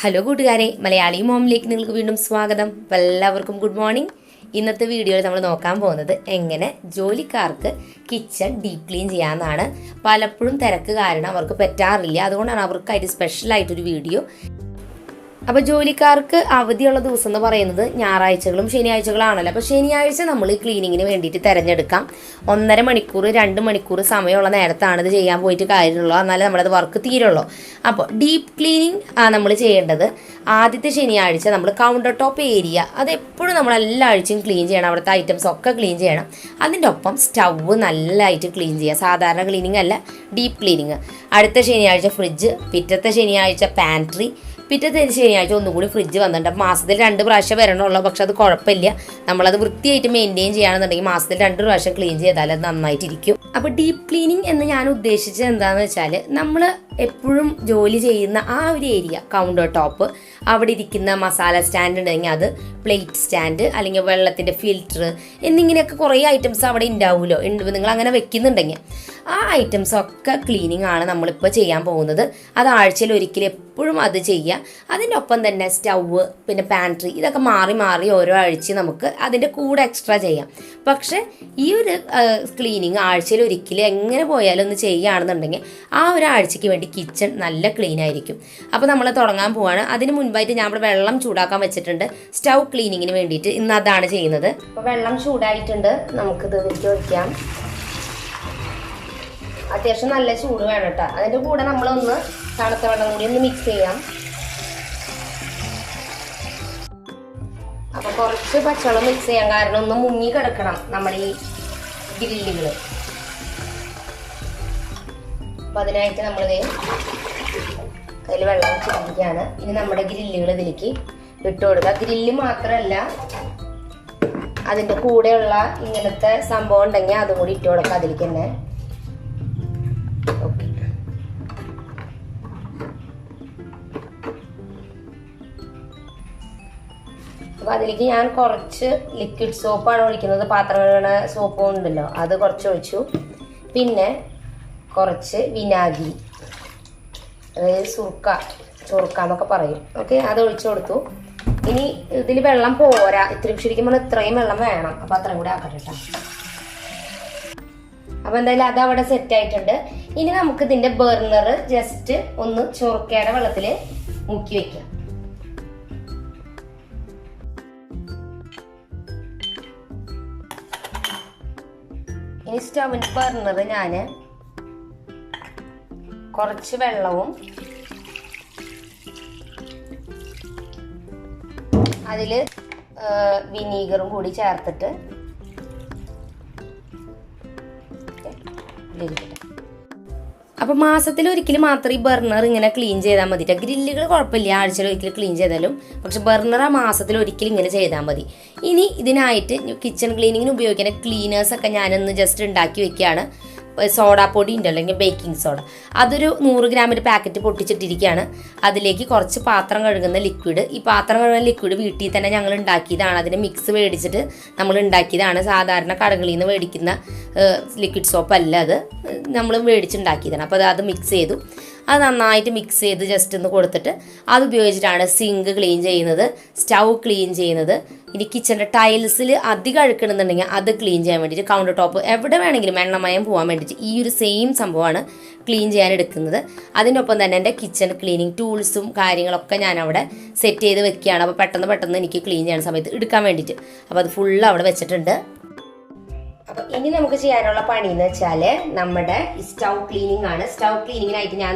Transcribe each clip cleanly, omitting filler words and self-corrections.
Hello കൂട്ടുകാരെ, മലയാളി മോമിലേക്ക് നിങ്ങൾക്ക് വീണ്ടും സ്വാഗതം. എല്ലാവർക്കും ഗുഡ് മോർണിംഗ്. ഇന്നത്തെ വീഡിയോയിൽ നമ്മൾ നോക്കാൻ പോകുന്നത് എങ്ങനെ ജോലിക്കാർക്ക് കിച്ചൺ ഡീപ്പ് ക്ലീൻ ചെയ്യാമെന്നാണ്. പലപ്പോഴും തിരക്ക് കാരണം അവർക്ക് പറ്റാറില്ല, അതുകൊണ്ടാണ് അവർക്കായിട്ട് സ്പെഷ്യലായിട്ടൊരു വീഡിയോ. അപ്പോൾ ജോലിക്കാർക്ക് അവധിയുള്ള ദിവസം എന്ന് പറയുന്നത് ഞായറാഴ്ചകളും ശനിയാഴ്ചകളാണല്ലോ. അപ്പോൾ ശനിയാഴ്ച നമ്മൾ ക്ലീനിങ്ങിന് വേണ്ടിയിട്ട് തിരഞ്ഞെടുക്കാം. 1.5 മണിക്കൂർ 2 മണിക്കൂർ സമയമുള്ള നേരത്താണ് ഇത് ചെയ്യാൻ പോയിട്ട് കാര്യമുള്ളൂ, എന്നാലേ നമ്മളത് വർക്ക് തീരുള്ളൂ. അപ്പോൾ ഡീപ്പ് ക്ലീനിങ് നമ്മൾ ചെയ്യേണ്ടത് ആദ്യത്തെ ശനിയാഴ്ച നമ്മൾ കൗണ്ടർ ടോപ്പ് ഏരിയ അതെപ്പോഴും നമ്മൾ എല്ലാ ആഴ്ചയും ക്ലീൻ ചെയ്യണം. അവിടുത്തെ ഐറ്റംസ് ഒക്കെ ക്ലീൻ ചെയ്യണം. അതിൻ്റെ ഒപ്പം സ്റ്റൗവ് നല്ലതായിട്ട് ക്ലീൻ ചെയ്യുക. സാധാരണ ക്ലീനിങ് അല്ല, ഡീപ്പ് ക്ലീനിങ്. അടുത്ത ശനിയാഴ്ച ഫ്രിഡ്ജ്, പിറ്റത്തെ ശനിയാഴ്ച പാൻട്രി, പിറ്റത്തെ ശനിയാഴ്ച ഒന്നുകൂടി ഫ്രിഡ്ജ് വന്നിട്ടുണ്ട്. മാസത്തിൽ 2 പ്രാവശ്യം വരണമുള്ളൂ, പക്ഷെ അത് കുഴപ്പമില്ല. നമ്മളത് വൃത്തിയായിട്ട് മെയിൻറ്റെയിൻ ചെയ്യുകയാണെന്നുണ്ടെങ്കിൽ മാസത്തിൽ 2 പ്രാവശ്യം ക്ലീൻ ചെയ്താൽ അത് നന്നായിട്ടിരിക്കും. അപ്പോൾ ഡീപ്പ് ക്ലീനിങ് എന്ന് ഞാൻ ഉദ്ദേശിച്ചത് എന്താണെന്ന് വെച്ചാൽ, നമ്മൾ എപ്പോഴും ജോലി ചെയ്യുന്ന ആ ഒരു ഏരിയ, കൗണ്ടർ ടോപ്പ്, അവിടെ ഇരിക്കുന്ന മസാല സ്റ്റാൻഡ് ഉണ്ടെങ്കിൽ അത്, പ്ലേറ്റ് സ്റ്റാൻഡ്, അല്ലെങ്കിൽ വെള്ളത്തിൻ്റെ ഫിൽറ്റർ എന്നിങ്ങനെയൊക്കെ കുറേ ഐറ്റംസ് അവിടെ ഉണ്ടാവുമല്ലോ. നിങ്ങൾ അങ്ങനെ വെക്കുന്നുണ്ടെങ്കിൽ ആ ഐറ്റംസ് ഒക്കെ ക്ലീനിങ് ആണ് നമ്മളിപ്പോൾ ചെയ്യാൻ പോകുന്നത്. അത് ആഴ്ചയിൽ ഒരിക്കലും എപ്പോഴും അത് ചെയ്യുക. അതിൻ്റെ ഒപ്പം തന്നെ സ്റ്റൗവ്, പിന്നെ പാൻട്രി, ഇതൊക്കെ മാറി മാറി ഓരോ ആഴ്ചയും നമുക്ക് അതിൻ്റെ കൂടെ എക്സ്ട്രാ ചെയ്യാം. പക്ഷേ ഈ ഒരു ക്ലീനിങ് ആഴ്ചയിൽ ഒരിക്കലും എങ്ങനെ പോയാലും ഒന്ന് ചെയ്യുകയാണെന്നുണ്ടെങ്കിൽ ആ ഒരു ആഴ്ചയ്ക്ക് വേണ്ടി കിച്ചൺ നല്ല ക്ലീൻ ആയിരിക്കും. അപ്പോൾ നമ്മൾ തുടങ്ങാൻ പോവാണ്. അതിന് മുൻപായിട്ട് ഞാൻ ഇവിടെ വെള്ളം ചൂടാക്കാൻ വെച്ചിട്ടുണ്ട് സ്റ്റൗ ക്ലീനിങ്ങിന് വേണ്ടിയിട്ട്. ഇന്ന് അതാണ് ചെയ്യുന്നത്. അപ്പോൾ വെള്ളം ചൂടായിട്ടുണ്ട്, നമുക്കിത് ഇതിലേക്ക് വയ്ക്കാം. അത്യാവശ്യം നല്ല ചൂട് വേണം കേട്ടോ. അതിൻ്റെ കൂടെ നമ്മളൊന്ന് തണുത്ത വെള്ളം കൂടി ഒന്ന് മിക്സ് ചെയ്യാം. അപ്പോൾ കുറച്ച് പച്ചവെള്ളം മിക്സ് ചെയ്യാം, കാരണം ഒന്ന് മുങ്ങി കിടക്കണം നമ്മുടെ ഈ ഗ്രില്ലുകൾ. അപ്പം അതിനായിട്ട് നമ്മളിത് അതിൽ വെള്ളം വെച്ചിരിക്കുകയാണ്. ഇനി നമ്മുടെ ഗ്രില്ലുകൾ ഇതിലേക്ക് ഇട്ട് കൊടുക്കുക. ഗ്രില്ല് മാത്രമല്ല, അതിൻ്റെ കൂടെയുള്ള ഇങ്ങനത്തെ സംഭവം ഉണ്ടെങ്കിൽ അതും കൂടി ഇട്ട് കൊടുക്കുക അതിലേക്ക് തന്നെ. ഓക്കെ, അപ്പോൾ അതിലേക്ക് ഞാൻ കുറച്ച് ലിക്വിഡ് സോപ്പാണ് ഒഴിക്കുന്നത്. പാത്രം കഴുകണ സോപ്പ് ഉണ്ടല്ലോ, അത് കുറച്ച് ഒഴിച്ചു. പിന്നെ കുറച്ച് വിനാഗിരി, അതായത് ചുറുക്ക എന്നൊക്കെ പറയും. ഓക്കെ, അത് ഒഴിച്ചു കൊടുത്തു. ഇനി ഇതിൽ വെള്ളം പോരാ, ശരിക്കും പറഞ്ഞാൽ ഇത്രയും വെള്ളം വേണം. അപ്പം അത്രയും കൂടെ ആക്കട്ടെ കേട്ടോ. അപ്പം എന്തായാലും അത് അവിടെ സെറ്റ് ആയിട്ടുണ്ട്. ഇനി നമുക്ക് ഇതിൻ്റെ ബർണർ ജസ്റ്റ് ഒന്ന് ചുറുക്കയുടെ വെള്ളത്തിൽ മുക്കി വെക്കാം. ഇനി സ്റ്റവിൻ്റെ ബർണർ ഞാൻ കുറച്ച് വെള്ളവും അതിൽ വിനീഗറും കൂടി ചേർത്തിട്ട് അപ്പോൾ മാസത്തിൽ ഒരിക്കലും മാത്രം ഈ ബർണർ ഇങ്ങനെ ക്ലീൻ ചെയ്താൽ മതി. ഗ്രില്ലുകൾ കുഴപ്പമില്ല, ആഴ്ചയിൽ ഒരിക്കലും ക്ലീൻ ചെയ്താലും. പക്ഷെ ബർണർ ആ മാസത്തിൽ ഒരിക്കലും ഇങ്ങനെ ചെയ്താൽ മതി. ഇനി ഇതിനായിട്ട് കിച്ചൺ ക്ലീനിങ്ങിന് ഉപയോഗിക്കുന്ന ക്ലീനേഴ്സൊക്കെ ഞാനൊന്ന് ജസ്റ്റ് ഉണ്ടാക്കി വെക്കുകയാണ്. സോഡാപ്പൊടി ഉണ്ടല്ലോ, അല്ലെങ്കിൽ ബേക്കിംഗ് സോഡ, അതൊരു 100 ഗ്രാമിൻ്റെ പാക്കറ്റ് പൊട്ടിച്ചിട്ടിരിക്കുകയാണ്. അതിലേക്ക് കുറച്ച് പാത്രം കഴുകുന്ന ലിക്വിഡ്. ഈ പാത്രം കഴുകുന്ന ലിക്വിഡ് വീട്ടിൽ തന്നെ ഞങ്ങൾ ഉണ്ടാക്കിയതാണ്. അതിൻ്റെ മിക്സ് മേടിച്ചിട്ട് നമ്മൾ ഉണ്ടാക്കിയതാണ്. സാധാരണ കടകളിൽ നിന്ന് മേടിക്കുന്ന ലിക്വിഡ് സോപ്പ് അല്ല, അത് നമ്മൾ മേടിച്ചുണ്ടാക്കിയതാണ്. അപ്പോൾ അത് മിക്സ് ചെയ്തു. അത് നന്നായിട്ട് മിക്സ് ചെയ്ത് ജസ്റ്റ് ഒന്ന് കൊടുത്തിട്ട് അത് ഉപയോഗിച്ചിട്ടാണ് സിങ്ക് ക്ലീൻ ചെയ്യുന്നത്, സ്റ്റൗ ക്ലീൻ ചെയ്യുന്നത്. ഇനി കിച്ചൻ്റെ ടൈൽസിൽ അധികം അഴുക്കണമെന്നുണ്ടെങ്കിൽ അത് ക്ലീൻ ചെയ്യാൻ വേണ്ടിയിട്ട്, കൗണ്ടർ ടോപ്പ് എവിടെ വേണമെങ്കിലും എണ്ണമയം പോകാൻ വേണ്ടിയിട്ട് ഈ ഒരു സെയിം സംഭവമാണ് ക്ലീൻ ചെയ്യാൻ എടുക്കുന്നത്. അതിനൊപ്പം തന്നെ എൻ്റെ കിച്ചൺ ക്ലീനിങ് ടൂൾസും കാര്യങ്ങളൊക്കെ ഞാൻ അവിടെ സെറ്റ് ചെയ്ത് വെക്കുകയാണ്. അപ്പോൾ പെട്ടെന്ന് എനിക്ക് ക്ലീൻ ചെയ്യുന്ന സമയത്ത് എടുക്കാൻ വേണ്ടിയിട്ട്. അപ്പോൾ അത് ഫുള്ള് അവിടെ വെച്ചിട്ടുണ്ട്. അപ്പോൾ ഇനി നമുക്ക് ചെയ്യാനുള്ള പണി എന്ന് വെച്ചാൽ നമ്മുടെ സ്റ്റൗ ക്ലീനിങ് ആണ്. സ്റ്റൗ ക്ലീനിങ്ങിനായിട്ട് ഞാൻ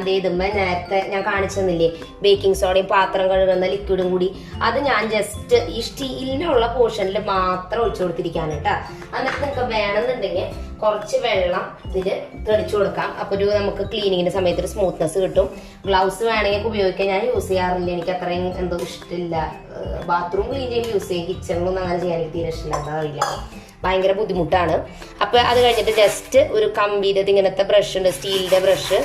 നേരത്തെ ഞാൻ കാണിച്ചു തന്നില്ലേ, ബേക്കിംഗ് സോഡയും പാത്രം കഴുകുന്ന ലിക്വിഡും കൂടി, അത് ഞാൻ ജസ്റ്റ് ഈ സ്റ്റീലിനുള്ള പോർഷനിൽ മാത്രം ഒഴിച്ചു കൊടുത്തിരിക്കുകയാണ് കേട്ടോ. എന്നിട്ട് നിങ്ങൾക്ക് വേണമെന്നുണ്ടെങ്കിൽ കുറച്ച് വെള്ളം ഇതിൽ തെളിച്ചു കൊടുക്കാം. അപ്പോൾ നമുക്ക് ക്ലീനിങ്ങിൻ്റെ സമയത്ത് ഒരു സ്മൂത്ത്നെസ് കിട്ടും. ഗ്ലൗസ് വേണമെങ്കിൽ ഉപയോഗിക്കാൻ ഞാൻ യൂസ് ചെയ്യാറില്ല, എനിക്ക് അത്രയും എന്തോ ഇഷ്ടമില്ല. ബാത്റൂം ക്ലീൻ ചെയ്യുമ്പോൾ യൂസ് ചെയ്യും, കിച്ചണിലൊന്നും അങ്ങനെ ചെയ്യാൻ എനിക്ക് തീരെ ഇഷ്ടമില്ല, എന്താ അറിയില്ല, ഭയങ്കര ബുദ്ധിമുട്ടാണ്. അപ്പോൾ അത് കഴിഞ്ഞിട്ട് ജസ്റ്റ് ഒരു കമ്പിയുടെ ഇങ്ങനത്തെ ബ്രഷ് ഉണ്ട്, സ്റ്റീലിൻ്റെ ബ്രഷ്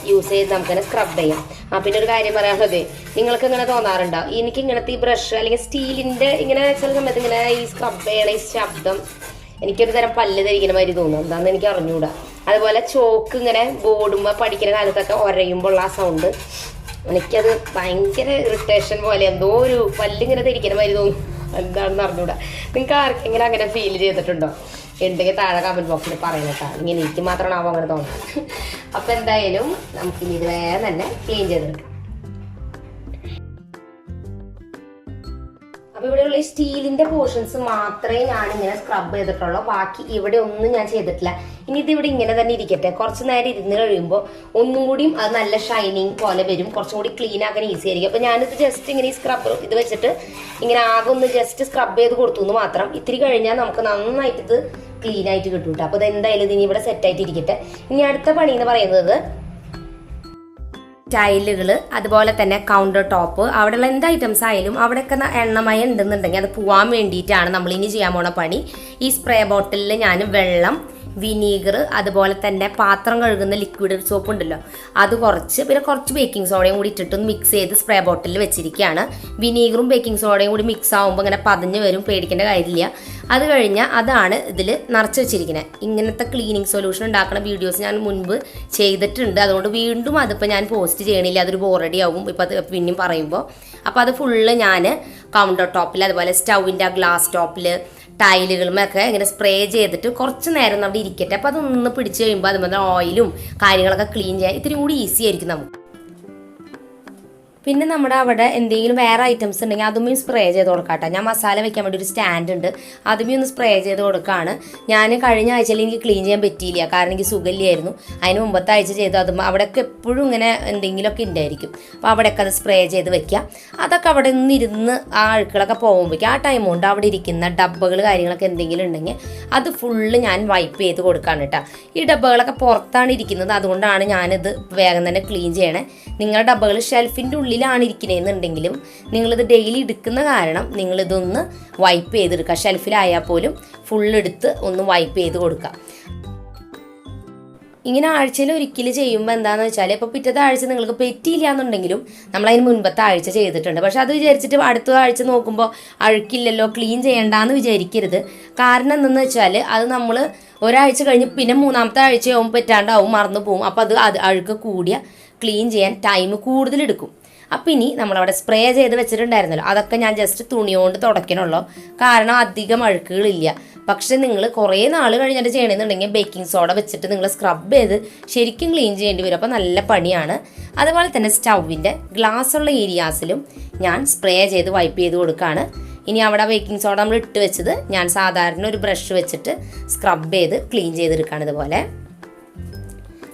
യൂസ് ചെയ്ത് നമുക്കതിനെ സ്ക്രബ് ചെയ്യാം. പിന്നെ ഒരു കാര്യം പറയാനുള്ളത്, നിങ്ങൾക്ക് ഇങ്ങനെ തോന്നാറുണ്ടോ, എനിക്ക് ഇങ്ങനത്തെ ഈ ബ്രഷ് അല്ലെങ്കിൽ സ്റ്റീലിൻ്റെ ഇങ്ങനെ ചില സമയത്ത് ഇങ്ങനെ ഈ സ്ക്രബ് ചെയ്യണ ഈ ശബ്ദം എനിക്കൊരു തരം പല്ല് ധരിക്കുന്ന മാതിരി തോന്നും, എന്താണെന്ന് എനിക്ക് അറിഞ്ഞുകൂടാ. അതുപോലെ ചോക്ക് ഇങ്ങനെ ബോർഡുമ്പോൾ പഠിക്കുന്ന കാലത്തൊക്കെ ഉരയുമ്പോൾ ആ സൗണ്ട് എനിക്കത് ഭയങ്കര ഇറിറ്റേഷൻ പോലെ എന്തോ ഒരു പല്ലിങ്ങനെ തിരിക്കുന്ന മാതിരി തോന്നും. എന്താണെന്ന് അറിഞ്ഞൂടാ. നിങ്ങൾക്ക് ആർക്കെങ്കിലും അങ്ങനെ ഫീൽ ചെയ്തിട്ടുണ്ടോ? ഉണ്ടെങ്കിൽ താഴെ കമൻറ്റ് ബോക്സിൽ പറയുന്നേട്ടാ. ഇങ്ങനെ എനിക്ക് മാത്രമാണ് ആവും അങ്ങനെ തോന്നുന്നത്. അപ്പം എന്തായാലും നമുക്കിനി ഇത് വേഗം തന്നെ ക്ലീൻ ചെയ്തെടുക്കാം. അപ്പോൾ ഇവിടെയുള്ള ഈ സ്റ്റീലിൻ്റെ പോർഷൻസ് മാത്രമേ ഞാനിങ്ങനെ സ്ക്രബ് ചെയ്തിട്ടുള്ളൂ. ബാക്കി ഇവിടെ ഒന്നും ഞാൻ ചെയ്തിട്ടില്ല. ഇനി ഇതിവിടെ ഇങ്ങനെ തന്നെ ഇരിക്കട്ടെ. കുറച്ച് നേരം ഇരുന്ന് കഴിയുമ്പോൾ ഒന്നും കൂടിയും അത് നല്ല ഷൈനിങ് പോലെ വരും. കുറച്ചും കൂടി ക്ലീൻ ആക്കാൻ ഈസി ആയിരിക്കും. അപ്പോൾ ഞാനിത് ജസ്റ്റ് ഇങ്ങനെ ഈ സ്ക്രബ്ബർ ഇത് വെച്ചിട്ട് ഇങ്ങനെ ആകെ ഒന്ന് ജസ്റ്റ് സ്ക്രബ് ചെയ്ത് കൊടുത്തു എന്ന് മാത്രം. ഇത്തിരി കഴിഞ്ഞാൽ നമുക്ക് നന്നായിട്ട് ഇത് ക്ലീൻ ആയിട്ട് കിട്ടും കേട്ടോ. അപ്പോൾ ഇത് എന്തായാലും ഇതിനി ഇവിടെ സെറ്റായിട്ട് ഇരിക്കട്ടെ. ഇനി അടുത്ത പണി എന്ന് പറയുന്നത് ടൈലുകൾ, അതുപോലെ തന്നെ കൗണ്ടർ ടോപ്പ്, അവിടെയുള്ള എന്ത് ഐറ്റംസ് ആയാലും അവിടെയൊക്കെ എണ്ണമയം ഉണ്ടെന്നുണ്ടെങ്കിൽ അത് പോവാൻ വേണ്ടിയിട്ടാണ് നമ്മൾ ഇനി ചെയ്യാൻ പോണ പണി. ഈ സ്പ്രേ ബോട്ടിലിൽ ഞാൻ വെള്ളം, വിനീഗർ, അതുപോലെ തന്നെ പാത്രം കഴുകുന്ന ലിക്വിഡ് സോപ്പ് ഉണ്ടല്ലോ അത് കുറച്ച്, പിന്നെ കുറച്ച് ബേക്കിംഗ് സോഡയും കൂടി ഇട്ടിട്ടൊന്ന് മിക്സ് ചെയ്ത് സ്പ്രേ ബോട്ടിലിൽ വെച്ചിരിക്കുകയാണ്. വിനീഗറും ബേക്കിംഗ് സോഡയും കൂടി മിക്സ് ആകുമ്പോൾ ഇങ്ങനെ പതഞ്ഞ് വരും, പേടിക്കേണ്ട കാര്യമില്ല. അത് കഴിഞ്ഞാൽ അതാണ് ഇതിൽ നിറച്ച് വെച്ചിരിക്കുന്നത്. ഇങ്ങനത്തെ ക്ലീനിങ് സൊല്യൂഷൻ ഉണ്ടാക്കുന്ന വീഡിയോസ് ഞാൻ മുൻപ് ചെയ്തിട്ടുണ്ട്. അതുകൊണ്ട് വീണ്ടും അതിപ്പോൾ ഞാൻ പോസ്റ്റ് ചെയ്യണില്ല, അതൊരു ബോറടി ആവും ഇപ്പോൾ അത് പിന്നെയും പറയുമ്പോൾ. അപ്പോൾ അത് ഫുള്ള് ഞാൻ കൗണ്ടർ ടോപ്പിൽ, അതുപോലെ സ്റ്റൗവിൻ്റെ ആ ഗ്ലാസ് ടോപ്പിൽ, ടൈലുകളുമൊക്കെ ഇങ്ങനെ സ്പ്രേ ചെയ്തിട്ട് കുറച്ച് നേരം അവിടെ ഇരിക്കട്ടെ. അപ്പോൾ അതൊന്ന് പിടിച്ച് കഴിയുമ്പോൾ അതുപോലെ ഓയിലും കാര്യങ്ങളൊക്കെ ക്ലീൻ ചെയ്യാൻ ഇത്തിരി കൂടി ഈസി ആയിരിക്കും നമുക്ക്. പിന്നെ നമ്മുടെ അവിടെ എന്തെങ്കിലും വേറെ ഐറ്റംസ് ഉണ്ടെങ്കിൽ അതുമേ സ്പ്രേ ചെയ്ത് കൊടുക്കാട്ടോ. ഞാൻ മസാല വെക്കാൻ വേണ്ടി ഒരു സ്റ്റാൻഡ് ഉണ്ട്, അതുമേ ഒന്ന് സ്പ്രേ ചെയ്ത് കൊടുക്കുകയാണ്. ഞാൻ കഴിഞ്ഞ ആഴ്ചയിൽ എനിക്ക് ക്ലീൻ ചെയ്യാൻ പറ്റിയില്ല, കാരണം എനിക്ക് സുഖമില്ലായിരുന്നു. അതിന് മുമ്പത്തെ ആഴ്ച ചെയ്തു. അതും അവിടെയൊക്കെ എപ്പോഴും ഇങ്ങനെ എന്തെങ്കിലുമൊക്കെ ഉണ്ടായിരിക്കും. അപ്പോൾ അവിടെയൊക്കെ അത് സ്പ്രേ ചെയ്ത് വെക്കുക. അതൊക്കെ അവിടെ നിന്നിരുന്ന് ആ അഴുക്കളൊക്കെ പോകുമ്പോഴേക്കും ആ ടൈം കൊണ്ട് അവിടെ ഇരിക്കുന്ന ഡബ്ബകൾ കാര്യങ്ങളൊക്കെ എന്തെങ്കിലും ഉണ്ടെങ്കിൽ അത് ഫുള്ള് ഞാൻ വൈപ്പ് ചെയ്ത് കൊടുക്കുകയാണ് കേട്ടോ. ഈ ഡബ്ബകളൊക്കെ പുറത്താണ് ഇരിക്കുന്നത്, അതുകൊണ്ടാണ് ഞാനിത് വേഗം തന്നെ ക്ലീൻ ചെയ്യണേ. നിങ്ങളുടെ ഡബ്ബകൾ ഷെൽഫിൻ്റെ ഉള്ളിലാണ് ഇരിക്കുന്നതെന്നുണ്ടെങ്കിലും നിങ്ങളിത് ഡെയിലി എടുക്കുന്ന കാരണം നിങ്ങളിതൊന്ന് വൈപ്പ് ചെയ്തെടുക്കുക. ഷെൽഫിലായാൽ പോലും ഫുള്ളെടുത്ത് ഒന്ന് വൈപ്പ് ചെയ്ത് കൊടുക്കുക. ഇങ്ങനെ ആഴ്ചയിൽ ഒരിക്കൽ ചെയ്യുമ്പോൾ എന്താണെന്ന് വെച്ചാൽ, ഇപ്പോൾ പിറ്റത്തെ ആഴ്ച നിങ്ങൾക്ക് പറ്റിയില്ല എന്നുണ്ടെങ്കിലും നമ്മളതിന് മുൻപത്തെ ആഴ്ച ചെയ്തിട്ടുണ്ട്. പക്ഷെ അത് വിചാരിച്ചിട്ട് അടുത്ത ആഴ്ച നോക്കുമ്പോൾ അഴുക്കില്ലല്ലോ, ക്ലീൻ ചെയ്യണ്ടെന്ന് വിചാരിക്കരുത്. കാരണം എന്തെന്ന് വെച്ചാൽ അത് നമ്മൾ ഒരാഴ്ച കഴിഞ്ഞ് പിന്നെ മൂന്നാമത്തെ ആഴ്ചയാവും പറ്റാണ്ടാവും, മറന്നു പോവും. അപ്പോൾ അത് അഴുക്ക് കൂടിയ ക്ലീൻ ചെയ്യാൻ ടൈം കൂടുതലെടുക്കും. അപ്പം ഇനി നമ്മളവിടെ സ്പ്രേ ചെയ്ത് വെച്ചിട്ടുണ്ടായിരുന്നല്ലോ, അതൊക്കെ ഞാൻ ജസ്റ്റ് തുണി കൊണ്ട് തുടയ്ക്കണുള്ളൂ, കാരണം അധികം അഴുക്കുകളില്ല. പക്ഷെ നിങ്ങൾ കുറേ നാൾ കഴിഞ്ഞിട്ട് ചെയ്യണമെന്നുണ്ടെങ്കിൽ ബേക്കിംഗ് സോഡ വെച്ചിട്ട് നിങ്ങൾ സ്ക്രബ് ചെയ്ത് ശരിക്കും ക്ലീൻ ചെയ്യേണ്ടി വരും. അപ്പോൾ നല്ല പണിയാണ്. അതുപോലെ തന്നെ സ്റ്റൗവിൻ്റെ ഗ്ലാസ് ഉള്ള ഏരിയാസിലും ഞാൻ സ്പ്രേ ചെയ്ത് വൈപ്പ് ചെയ്ത് കൊടുക്കുകയാണ്. ഇനി അവിടെ ബേക്കിംഗ് സോഡ നമ്മൾ ഇട്ട് വെച്ചത് ഞാൻ സാധാരണ ഒരു ബ്രഷ് വെച്ചിട്ട് സ്ക്രബ് ചെയ്ത് ക്ലീൻ ചെയ്തെടുക്കുകയാണ്. ഇതുപോലെ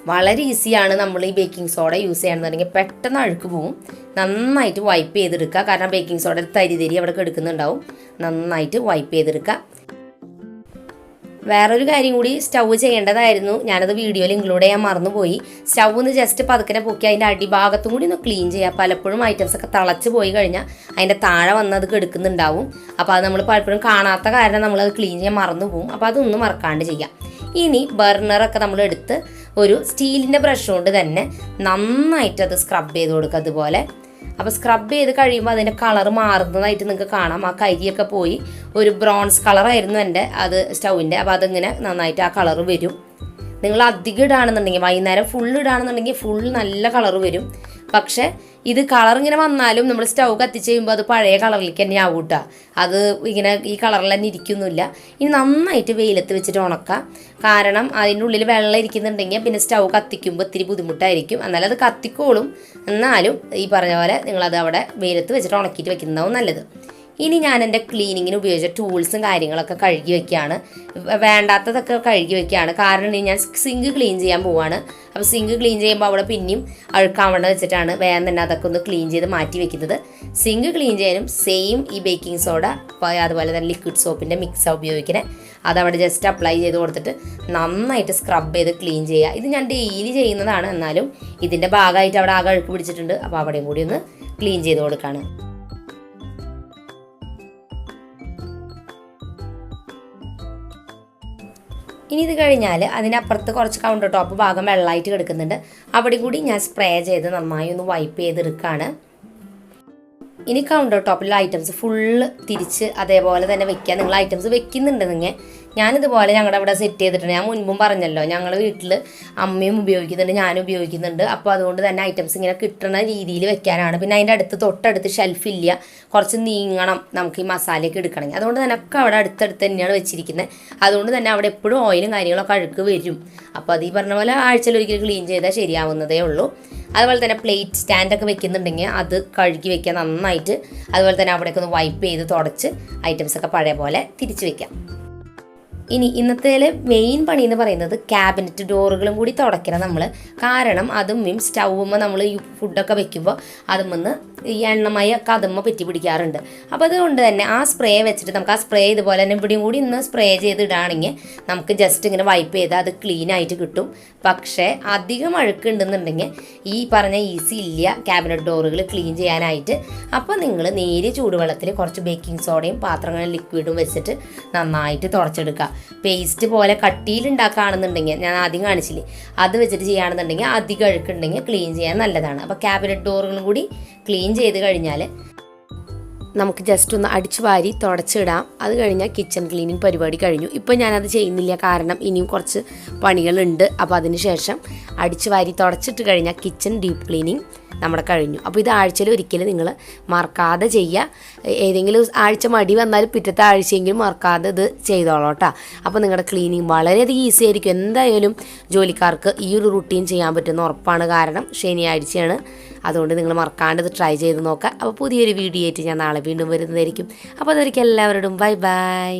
വളരെ ഈസിയാണ്. നമ്മൾ ഈ ബേക്കിംഗ് സോഡ യൂസ് ചെയ്യണമെന്നുണ്ടെങ്കിൽ പെട്ടെന്ന് അഴുക്ക് പോവും. നന്നായിട്ട് വൈപ്പ് ചെയ്തെടുക്കുക, കാരണം ബേക്കിംഗ് സോഡ തരി അവിടെ എടുക്കുന്നുണ്ടാവും. നന്നായിട്ട് വൈപ്പ് ചെയ്തെടുക്കുക. വേറൊരു കാര്യം കൂടി സ്റ്റൗ ചെയ്യേണ്ടതായിരുന്നു, ഞാനത് വീഡിയോയിൽ ഇൻക്ലൂഡ് ചെയ്യാൻ മറന്നുപോയി. സ്റ്റൗ ഒന്ന് ജസ്റ്റ് പതുക്കനെ പൊക്കി അതിൻ്റെ അടിഭാഗത്തും കൂടി ഒന്ന് ക്ലീൻ ചെയ്യുക. പലപ്പോഴും ഐറ്റംസൊക്കെ തിളച്ച് പോയി കഴിഞ്ഞാൽ അതിൻ്റെ താഴെ വന്നത് എടുക്കുന്നുണ്ടാവും. അപ്പോൾ അത് നമ്മൾ പലപ്പോഴും കാണാത്ത കാരണം നമ്മളത് ക്ലീൻ ചെയ്യാൻ മറന്നു പോകും. അപ്പോൾ അതൊന്നും മറക്കാണ്ട് ചെയ്യാം. ഇനി ബർണറൊക്കെ നമ്മൾ എടുത്ത് ഒരു സ്റ്റീലിൻ്റെ ബ്രഷ് കൊണ്ട് തന്നെ നന്നായിട്ട് അത് സ്ക്രബ് ചെയ്ത് കൊടുക്കുക അതുപോലെ. അപ്പോൾ സ്ക്രബ് ചെയ്ത് കഴിയുമ്പോൾ അതിൻ്റെ കളർ മാറുന്നതായിട്ട് നിങ്ങൾക്ക് കാണാം. ആ കരിയൊക്കെ പോയി ഒരു ബ്രോൺസ് കളറായിരുന്നു എൻ്റെ അത് സ്റ്റൗവിൻ്റെ. അപ്പോൾ അതിങ്ങനെ നന്നായിട്ട് ആ കളർ വരും. നിങ്ങൾ അധികം ഇടുകയാണെന്നുണ്ടെങ്കിൽ വൈകുന്നേരം ഫുൾ ഇടുകയാണെന്നുണ്ടെങ്കിൽ ഫുൾ നല്ല കളർ വരും. പക്ഷേ ഇത് കളർ ഇങ്ങനെ വന്നാലും നമ്മൾ സ്റ്റൗ കത്തിച്ച് കഴിയുമ്പോൾ അത് പഴയ കളറിലേക്ക് തന്നെ ആവും കേട്ടോ. അത് ഇങ്ങനെ ഈ കളറിൽ തന്നെ ഇരിക്കുന്നില്ല. ഇനി നന്നായിട്ട് വെയിലത്ത് വെച്ചിട്ട് ഉണക്കാം. കാരണം അതിൻ്റെ ഉള്ളിൽ വെള്ളം ഇരിക്കുന്നുണ്ടെങ്കിൽ പിന്നെ സ്റ്റൗ കത്തിക്കുമ്പോൾ ഇത്തിരി ബുദ്ധിമുട്ടായിരിക്കും. എന്നാലും അത് കത്തിക്കോളും. എന്നാലും ഈ പറഞ്ഞ പോലെ നിങ്ങളത് അവിടെ വെയിലത്ത് വെച്ചിട്ട് ഉണക്കിയിട്ട് വെക്കുന്നതാവും നല്ലത്. ഇനി ഞാൻ എൻ്റെ ക്ലീനിങ്ങിന് ഉപയോഗിച്ച ടൂൾസും കാര്യങ്ങളൊക്കെ കഴുകി വയ്ക്കുകയാണ്. വേണ്ടാത്തതൊക്കെ കഴുകി വയ്ക്കുകയാണ്. കാരണം ഞാൻ സിങ്ക് ക്ലീൻ ചെയ്യാൻ പോവുകയാണ്. അപ്പോൾ സിങ്ക് ക്ലീൻ ചെയ്യുമ്പോൾ അവിടെ പിന്നെയും അഴുക്കാവേണ്ട വെച്ചിട്ടാണ് വേഗം തന്നെ അതൊക്കെ ഒന്ന് ക്ലീൻ ചെയ്ത് മാറ്റി വെക്കുന്നത്. സിങ്ക് ക്ലീൻ ചെയ്യാനും സെയിം ഈ ബേക്കിംഗ് സോഡ അതുപോലെ തന്നെ ലിക്വിഡ് സോപ്പിൻ്റെ മിക്സാണ് ഉപയോഗിക്കുന്നത്. അതവിടെ ജസ്റ്റ് അപ്ലൈ ചെയ്ത് കൊടുത്തിട്ട് നന്നായിട്ട് സ്ക്രബ് ചെയ്ത് ക്ലീൻ ചെയ്യുക. ഇത് ഞാൻ ഡെയിലി ചെയ്യുന്നതാണ്, എന്നാലും ഇതിൻ്റെ ഭാഗമായിട്ട് അവിടെ ആകെ അഴുക്ക് പിടിച്ചിട്ടുണ്ട്. അപ്പോൾ അവിടെയും കൂടി ഒന്ന് ക്ലീൻ ചെയ്ത് കൊടുക്കുകയാണ്. ഇനി ഇത് കഴിഞ്ഞാൽ അതിനപ്പുറത്ത് കുറച്ച് കൗണ്ടർ ടോപ്പ് ഭാഗം വെള്ളമായിട്ട് കിടക്കുന്നുണ്ട്. അവിടെ കൂടി ഞാൻ സ്പ്രേ ചെയ്ത് നന്നായി ഒന്ന് വൈപ്പ് ചെയ്തെടുക്കുകയാണ്. ഇനി കൗണ്ടർ ടോപ്പിലുള്ള ഐറ്റംസ് ഫുള്ള് തിരിച്ച് അതേപോലെ തന്നെ വെക്കുക. നിങ്ങൾ ഐറ്റംസ് വെക്കുന്നുണ്ടെങ്കിൽ ഞാനിതുപോലെ ഞങ്ങളുടെ അവിടെ സെറ്റ് ചെയ്തിട്ടുണ്ട്. ഞാൻ മുൻപും പറഞ്ഞല്ലോ, ഞങ്ങളുടെ വീട്ടിൽ അമ്മയും ഉപയോഗിക്കുന്നുണ്ട്, ഞാനും ഉപയോഗിക്കുന്നുണ്ട്. അപ്പോൾ അതുകൊണ്ട് തന്നെ ഐറ്റംസ് ഇങ്ങനെ കിട്ടുന്ന രീതിയിൽ വെക്കാനാണ്. പിന്നെ അതിൻ്റെ തൊട്ടടുത്ത് ഷെൽഫില്ല, കുറച്ച് നീങ്ങണം നമുക്ക് ഈ മസാലയൊക്കെ എടുക്കണമെങ്കിൽ. അതുകൊണ്ട് തന്നെ ഒക്കെ അവിടെ അടുത്തടുത്ത് തന്നെയാണ് വെച്ചിരിക്കുന്നത്. അതുകൊണ്ട് തന്നെ അവിടെ എപ്പോഴും ഓയിലും കാര്യങ്ങളൊക്കെ അഴുക്ക് വരും. അപ്പോൾ അത് ഈ പറഞ്ഞ പോലെ ആഴ്ചയിൽ ഒരിക്കൽ ക്ലീൻ ചെയ്താൽ ശരിയാവുന്നതേ ഉള്ളൂ. അതുപോലെ തന്നെ പ്ലേറ്റ് സ്റ്റാൻഡൊക്കെ വെക്കുന്നുണ്ടെങ്കിൽ അത് കഴുകി വെക്കുക നന്നായിട്ട്. അതുപോലെ തന്നെ അവിടേക്ക് ഒന്ന് വൈപ്പ് ചെയ്ത് തുടച്ച് ഐറ്റംസൊക്കെ പഴയ പോലെ തിരിച്ച് വെക്കാം. ഇനി ഇന്നത്തേൽ മെയിൻ പണി എന്ന് പറയുന്നത് ക്യാബിനറ്റ് ഡോറുകളും കൂടി തുടയ്ക്കണം നമ്മൾ. കാരണം അതും സ്റ്റൗമ്മ നമ്മൾ ഈ ഫുഡൊക്കെ വെക്കുമ്പോൾ അതുമെന്ന് ഈ എണ്ണമയൊക്കെ അതുമ്മ പറ്റി പിടിക്കാറുണ്ട്. അപ്പോൾ അതുകൊണ്ട് തന്നെ ആ സ്പ്രേ വെച്ചിട്ട് നമുക്ക് ആ സ്പ്രേ ഇതുപോലെ തന്നെ ഇവിടെയും കൂടി ഇന്ന് സ്പ്രേ ചെയ്ത് ഇടുകയാണെങ്കിൽ നമുക്ക് ജസ്റ്റ് ഇങ്ങനെ വൈപ്പ് ചെയ്താൽ അത് ക്ലീൻ ആയിട്ട് കിട്ടും. പക്ഷേ അധികം അഴുക്കുണ്ടെന്നുണ്ടെങ്കിൽ ഈ പറഞ്ഞ ഈസി ഇല്ല ക്യാബിനറ്റ് ഡോറുകൾ ക്ലീൻ ചെയ്യാനായിട്ട്. അപ്പോൾ നിങ്ങൾ നേരിയ ചൂടുവെള്ളത്തിൽ കുറച്ച് ബേക്കിംഗ് സോഡയും പാത്രങ്ങളും ലിക്വിഡും വെച്ചിട്ട് നന്നായിട്ട് തുടച്ചെടുക്കുക. പേസ്റ്റ് പോലെ കട്ടിയിലുണ്ടാക്കുകയാണെന്നുണ്ടെങ്കിൽ ഞാൻ ആദ്യം കാണിച്ചില്ലേ, അത് വെച്ചിട്ട് ചെയ്യുകയാണെന്നുണ്ടെങ്കിൽ അധികം അഴുക്കുണ്ടെങ്കിൽ ക്ലീൻ ചെയ്യാൻ നല്ലതാണ്. അപ്പോൾ ക്യാബിനറ്റ് ഡോറുകളും കൂടി ക്ലീൻ ചെയ്ത് കഴിഞ്ഞാൽ നമുക്ക് ജസ്റ്റ് ഒന്ന് അടിച്ചു വാരി തുടച്ചിടാം. അത് കഴിഞ്ഞാൽ കിച്ചൺ ക്ലീനിങ് പരിപാടി കഴിഞ്ഞു. ഇപ്പോൾ ഞാനത് ചെയ്യുന്നില്ല, കാരണം ഇനിയും കുറച്ച് പണികളുണ്ട്. അപ്പോൾ അതിന് ശേഷം അടിച്ചു വാരി തുടച്ചിട്ട് കഴിഞ്ഞാൽ കിച്ചൺ ഡീപ്പ് ക്ലീനിങ് നമ്മുടെ കഴിഞ്ഞു. അപ്പോൾ ഇത് ആഴ്ചയിൽ ഒരിക്കലും നിങ്ങൾ മറക്കാതെ ചെയ്യുക. ഏതെങ്കിലും ആഴ്ച മടി വന്നാലും പിറ്റത്തെ ആഴ്ചയെങ്കിലും മറക്കാതെ ഇത് ചെയ്തോളൂ കേട്ടോ. അപ്പോൾ നിങ്ങളുടെ ക്ലീനിങ് വളരെയധികം ഈസി ആയിരിക്കും. എന്തായാലും ജോലിക്കാർക്ക് ഈ ഒരു റുട്ടീൻ ചെയ്യാൻ പറ്റുന്ന ഉറപ്പാണ്. കാരണം ശനിയാഴ്ചയാണ്. അതുകൊണ്ട് നിങ്ങൾ മറക്കാണ്ട് ഇത് ട്രൈ ചെയ്ത് നോക്കുക. അപ്പോൾ പുതിയൊരു വീഡിയോ ആയിട്ട് ഞാൻ നാളെ വീണ്ടും വരുന്നതായിരിക്കും. അപ്പോൾ അതൊരിക്കലും എല്ലാവരോടും ബൈ ബൈ.